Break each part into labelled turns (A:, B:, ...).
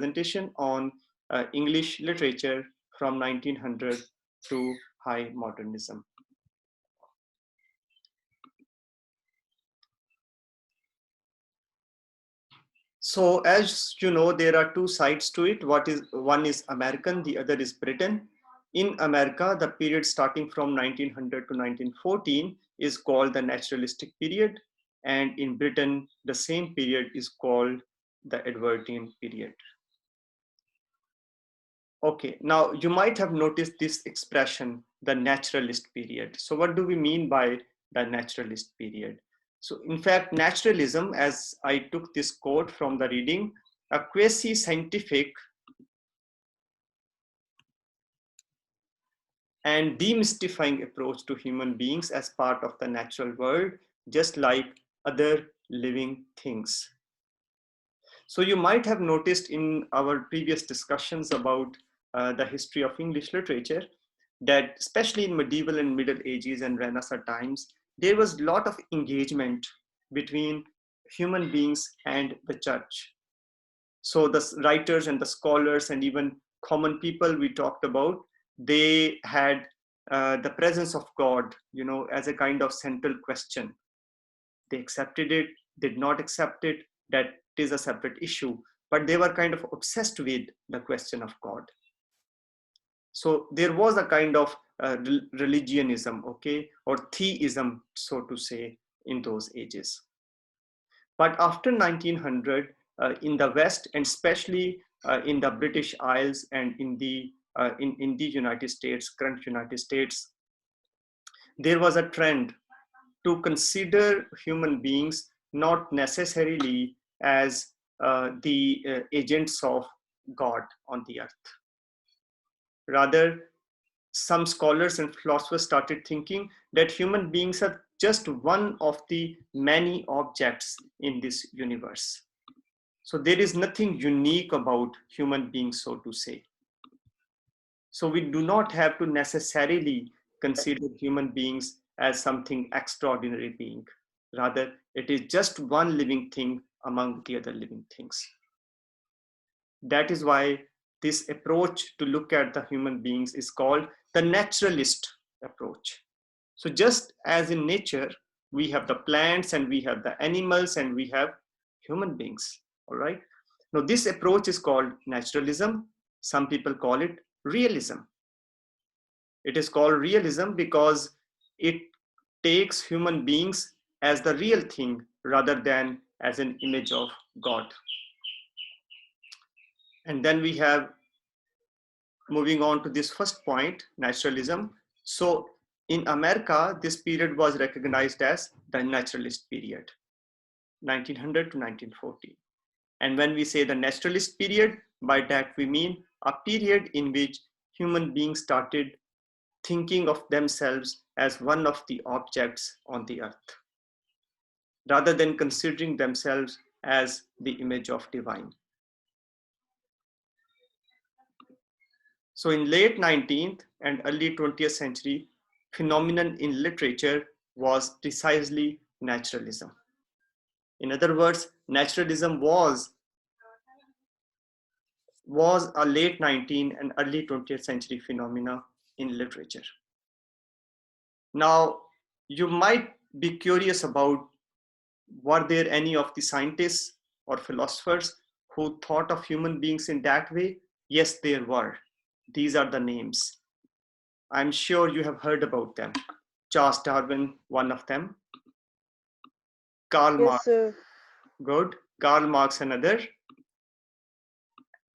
A: presentation on English literature from 1900 to high modernism. So as you know, there are two sides to it. One is American, the other is Britain. In America, the period starting from 1900 to 1914 is called the naturalistic period. And in Britain, the same period is called the Edwardian period. Okay, now you might have noticed this expression, the naturalist period. So what do we mean by the naturalist period? So in fact, naturalism, as I took this quote from the reading, a quasi-scientific and demystifying approach to human beings as part of the natural world, just like other living things. So you might have noticed in our previous discussions about the history of English literature that especially in medieval and Middle Ages and Renaissance times, there was a lot of engagement between human beings and the church. So the writers and the scholars and even common people we talked about, they had the presence of God, you know, as a kind of central question. They accepted it, did not accept it, that is a separate issue, but they were kind of obsessed with the question of God. So there was a kind of religionism, okay, or theism, so to say, in those ages. But after 1900, in the West, and especially in the British Isles and in the United States, current United States, there was a trend to consider human beings not necessarily as the agents of God on the earth. Rather, some scholars and philosophers started thinking that human beings are just one of the many objects in this universe. So there is nothing unique about human beings, so to say. So we do not have to necessarily consider human beings as something extraordinary being. Rather, it is just one living thing among the other living things. That is why this approach to look at the human beings is called the naturalist approach. So just as in nature, we have the plants and we have the animals and we have human beings, all right? Now this approach is called naturalism. Some people call it realism. It is called realism because it takes human beings as the real thing rather than as an image of God. And then we have, moving on to this first point, naturalism. So in America, this period was recognized as the naturalist period, 1900 to 1940. And when we say the naturalist period, by that we mean a period in which human beings started thinking of themselves as one of the objects on the earth, rather than considering themselves as the image of divine. So in late 19th and early 20th century, phenomenon in literature was precisely naturalism. In other words, naturalism was a late 19th and early 20th century phenomena in literature. Now, you might be curious about, were there any of the scientists or philosophers who thought of human beings in that way? Yes, there were. These are the names. I'm sure you have heard about them. Charles Darwin, one of them. Karl Marx,
B: sir.
A: good. Karl Marx, another.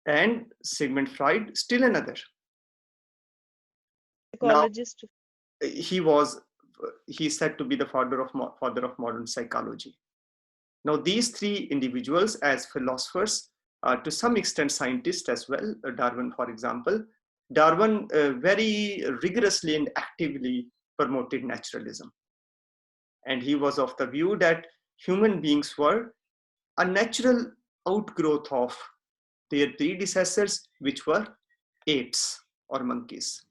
A: And Sigmund Freud, still another. Now,
B: Psychologist.
A: he's said to be the father of modern psychology. Now, these three individuals as philosophers, to some extent scientists as well, Darwin, for example, Darwin very rigorously and actively promoted naturalism. And he was of the view that human beings were a natural outgrowth of their predecessors, which were apes or monkeys.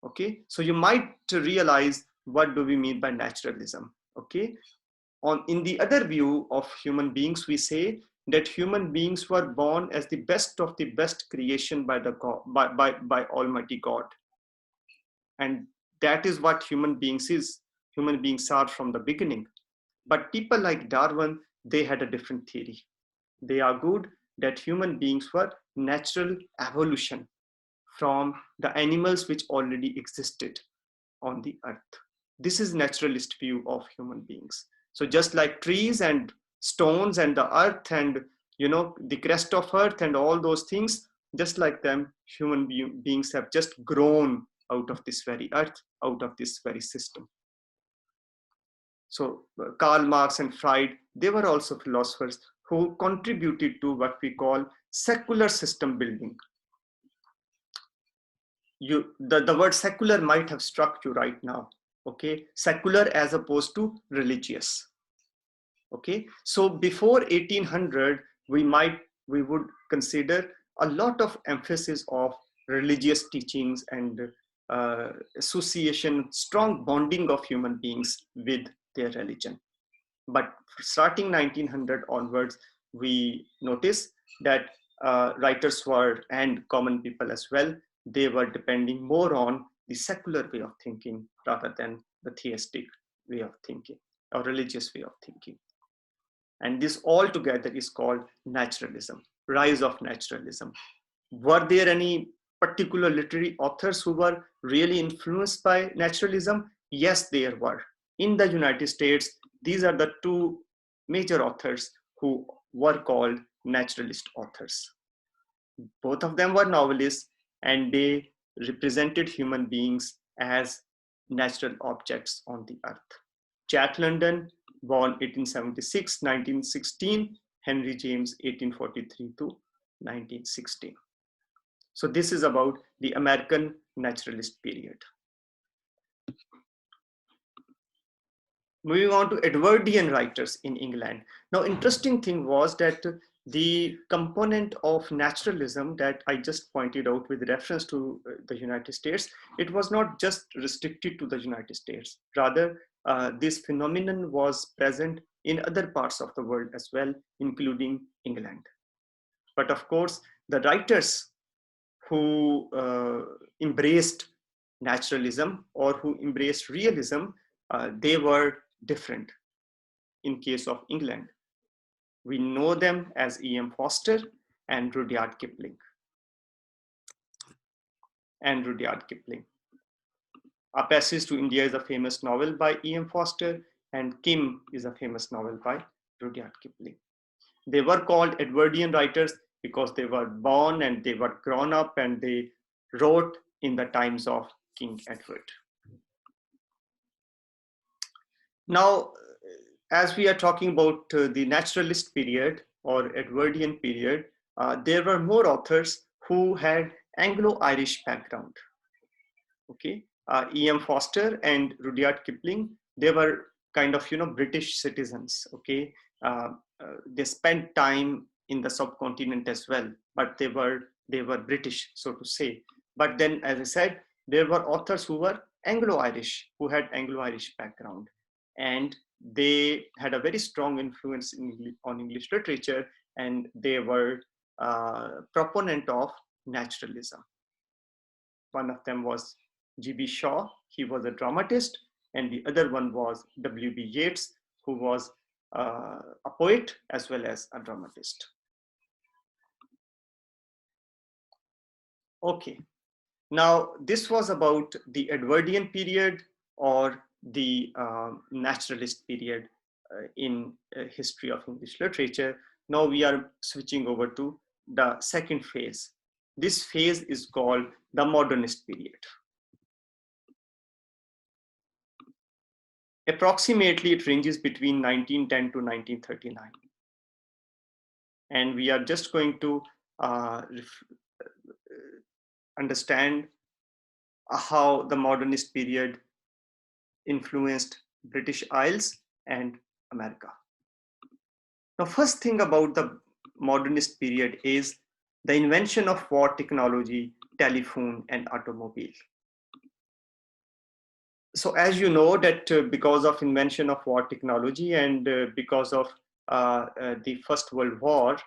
A: Okay, so you might realize what do we mean by naturalism. Okay, in the other view of human beings, we say that human beings were born as the best of the best creation by the God, by Almighty God. And that is what human beings is. Human beings are from the beginning. But people like Darwin, they had a different theory. They argued that human beings were natural evolution from the animals which already existed on the earth. This is naturalist view of human beings. So just like trees and stones and the earth and the crest of earth and all those things, just like them, human beings have just grown out of this very earth, out of this very system. So Karl Marx and Freud, they were also philosophers who contributed to what we call secular system building. The word secular might have struck you right now. Okay, secular as opposed to religious. Okay, so before 1800, we would consider a lot of emphasis of religious teachings and association, strong bonding of human beings with their religion. But starting 1900 onwards, we notice that writers were, and common people as well, they were depending more on the secular way of thinking rather than the theistic way of thinking or religious way of thinking. And this all together is called naturalism, rise of naturalism. Were there any particular literary authors who were really influenced by naturalism? Yes, there were. In the United States, these are the two major authors who were called naturalist authors. Both of them were novelists, and they represented human beings as natural objects on the earth. Jack London, born 1876, 1916, Henry James, 1843 to 1916. So this is about the American naturalist period. Moving on to Edwardian writers in England. Now, interesting thing was that the component of naturalism that I just pointed out with reference to the United States, it was not just restricted to the United States. Rather, this phenomenon was present in other parts of the world as well, including England. But of course, the writers who embraced naturalism or who embraced realism, they were different. In case of England, we know them as E.M. Forster and Rudyard Kipling. A Passage to India is a famous novel by E.M. Forster, and Kim is a famous novel by Rudyard Kipling. They were called Edwardian writers because they were born and they were grown up and they wrote in the times of King Edward. Now, as we are talking about the naturalist period or Edwardian period, there were more authors who had Anglo-Irish background. Okay, E.M. Forster and Rudyard Kipling, they were kind of British citizens. Okay, they spent time in the subcontinent as well, but they were British, so to say. But then, as I said, there were authors who were Anglo-Irish, who had Anglo-Irish background, and they had a very strong influence on English literature, and they were proponent of naturalism. One of them was G.B. Shaw, he was a dramatist, and the other one was W.B. Yeats, who was a poet as well as a dramatist. Okay, now this was about the Edwardian period or the naturalist period in history of English literature. Now we are switching over to the second phase. This phase is called the modernist period. Approximately, it ranges between 1910 to 1939. And we are just going to understand how the modernist period influenced British Isles and America. Now, first thing about the modernist period is the invention of war technology, telephone, and automobile. So as you know that because of invention of war technology and because of the First World War,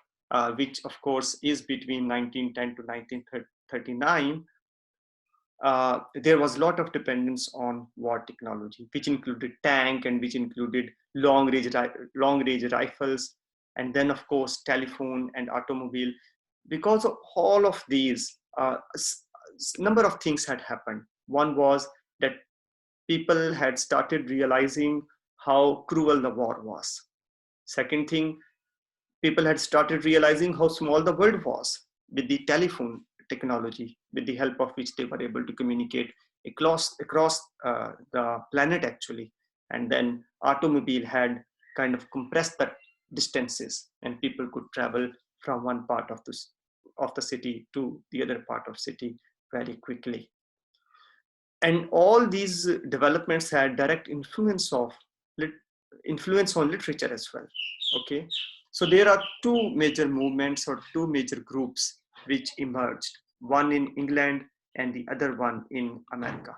A: which of course is between 1910 to 1939, there was a lot of dependence on war technology, which included tank and which included long range rifles, and then of course telephone and automobile. Because of all of these, number of things had happened. One was that people had started realizing how cruel the war was. Second thing, people had started realizing how small the world was with the telephone technology, with the help of which they were able to communicate across the planet actually. And then automobile had kind of compressed the distances, and people could travel from one part of the city to the other part of city very quickly. And all these developments had direct influence on literature as well. Okay, so there are two major movements or two major groups which emerged, one in England and the other one in America.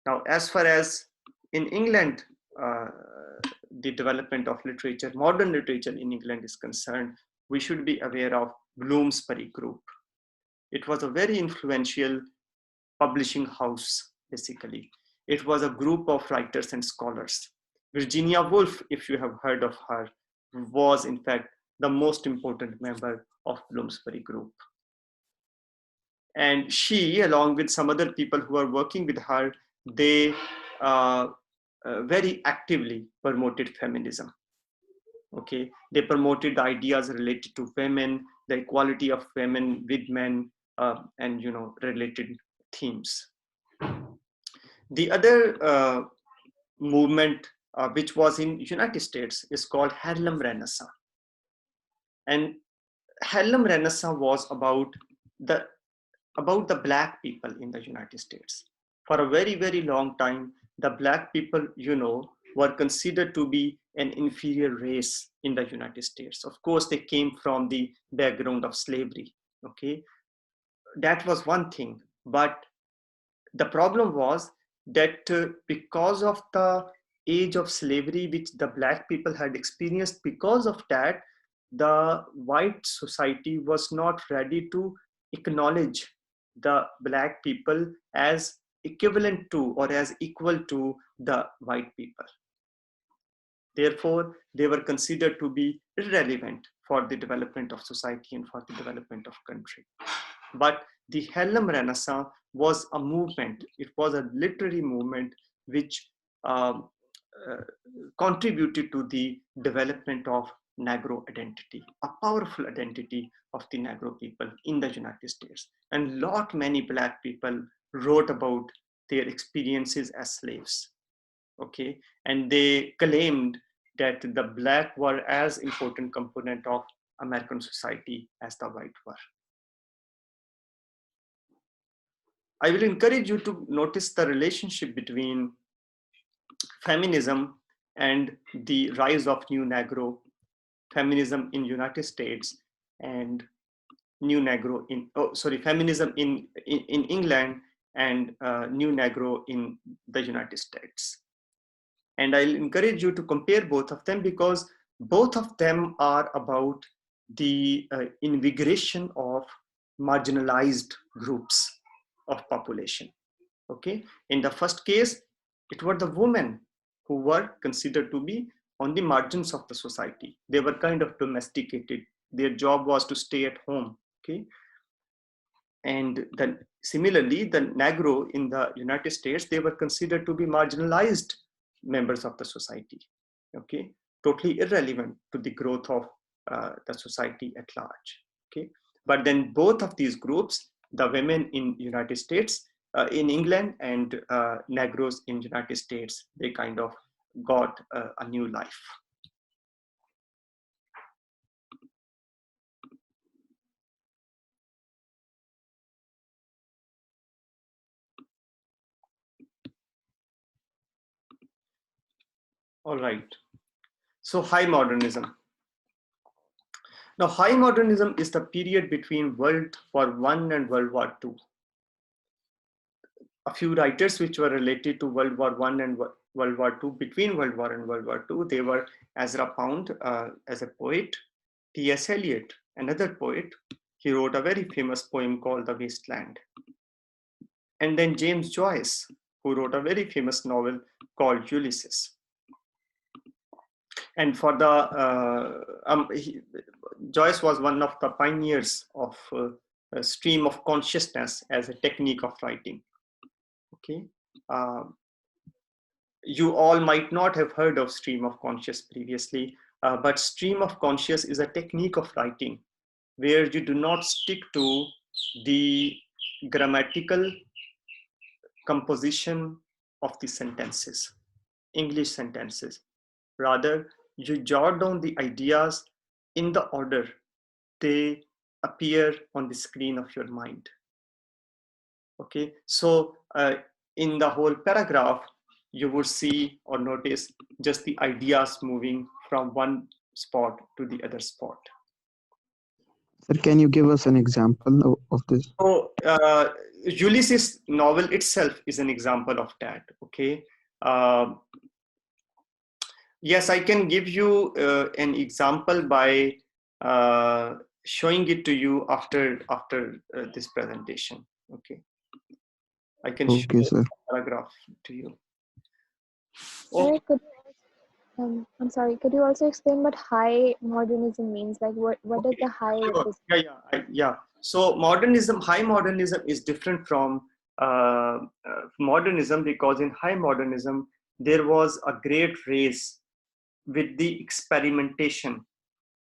A: Now, as far as in England, the development of literature, modern literature in England is concerned, we should be aware of Bloomsbury Group. It was a very influential publishing house, basically. It was a group of writers and scholars. Virginia Woolf, if you have heard of her, was in fact the most important member of Bloomsbury Group. And she, along with some other people who are working with her, they very actively promoted feminism. Okay, they promoted ideas related to women, the equality of women with men, and related themes. The other movement which was in United States is called Harlem Renaissance. And Harlem Renaissance was about the black people in the United States. For a very, very long time, the black people, were considered to be an inferior race in the United States. Of course, they came from the background of slavery. Okay, that was one thing. But the problem was that because of the age of slavery which the black people had experienced, because of that, the white society was not ready to acknowledge the black people as equivalent to or as equal to the white people. Therefore, they were considered to be irrelevant for the development of society and for the development of country. But the Harlem Renaissance was a movement. It was a literary movement which contributed to the development of Negro identity, a powerful identity of the Negro people in the United States. And many black people wrote about their experiences as slaves. Okay, and they claimed that the black were as important component of American society as the white were. I will encourage you to notice the relationship between feminism and the rise of New Negro, feminism in United States, and feminism in England and New Negro in the United States. And I'll encourage you to compare both of them because both of them are about the invigoration of marginalized groups of population. Okay, in the first case, it were the women who were considered to be on the margins of the society. They were kind of domesticated. Their job was to stay at home. Okay, and then similarly, the Negro in the United States, they were considered to be marginalized members of the society. Okay, totally irrelevant to the growth of the society at large. Okay, but then both of these groups, the women in United States, in England, and Negros in United States, they kind of got a new life. All right. So high modernism. Now, high modernism is the period between World War I and World War II. A few writers which were related to World War I and World War II, between World War and World War II, they were Ezra Pound as a poet, T.S. Eliot, another poet. He wrote a very famous poem called The Wasteland. And then James Joyce, who wrote a very famous novel called Ulysses. And for the Joyce was one of the pioneers of stream of consciousness as a technique of writing. Okay, you all might not have heard of stream of conscious previously, but stream of conscious is a technique of writing where you do not stick to the grammatical composition of the sentences, English sentences. Rather, you jot down the ideas in the order they appear on the screen of your mind. Okay, so in the whole paragraph, you would see or notice just the ideas moving from one spot to the other spot.
B: Sir, can you give us an example of this?
A: So Ulysses novel itself is an example of that. Okay. Yes, I can give you an example by showing it to you after this presentation. Okay, I can show
B: Okay, sir.
A: a paragraph to you.
C: Sir, I'm sorry, could you also explain what high modernism means? Like what does the high represent?
A: Yeah. So modernism, high modernism is different from modernism, because in high modernism there was a great race with the experimentation,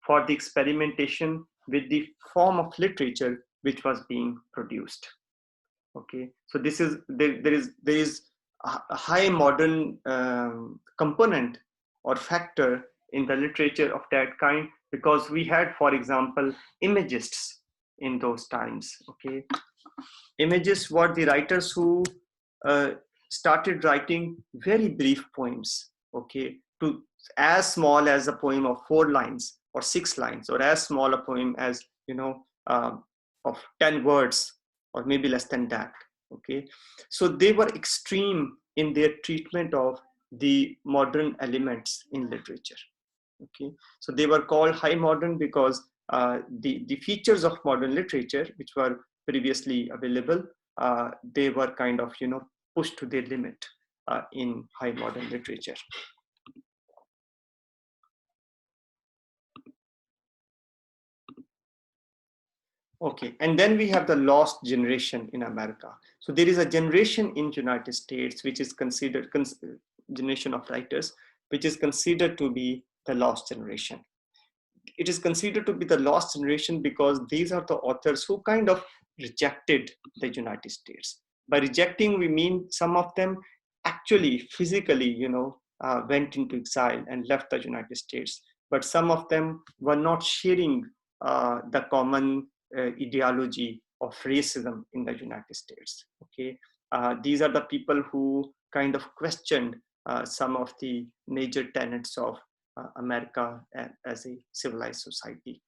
A: for the experimentation with the form of literature which was being produced. Okay, so this is there is a high modern component or factor in the literature of that kind, because we had, for example, imagists in those times. Okay, imagists were the writers who uh, started writing very brief poems. Okay, to as small as a poem of 4 lines or 6 lines, or as small a poem as of 10 words, or maybe less than that. Okay, so they were extreme in their treatment of the modern elements in literature. Okay, so they were called high modern because the features of modern literature which were previously available, they were kind of pushed to their limit in high modern literature. Okay, and then we have the lost generation in America. So there is a generation in United States which is considered generation of writers, which is considered to be the lost generation. It is considered to be the lost generation because these are the authors who kind of rejected the United States. By rejecting, we mean some of them actually physically, went into exile and left the United States. But some of them were not sharing the common ideology of racism in the United States. Okay, these are the people who kind of questioned some of the major tenets of America as a civilized society.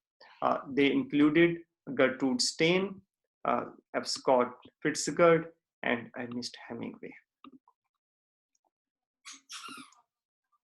A: They included Gertrude Stein, F. Scott Fitzgerald, and Ernest Hemingway.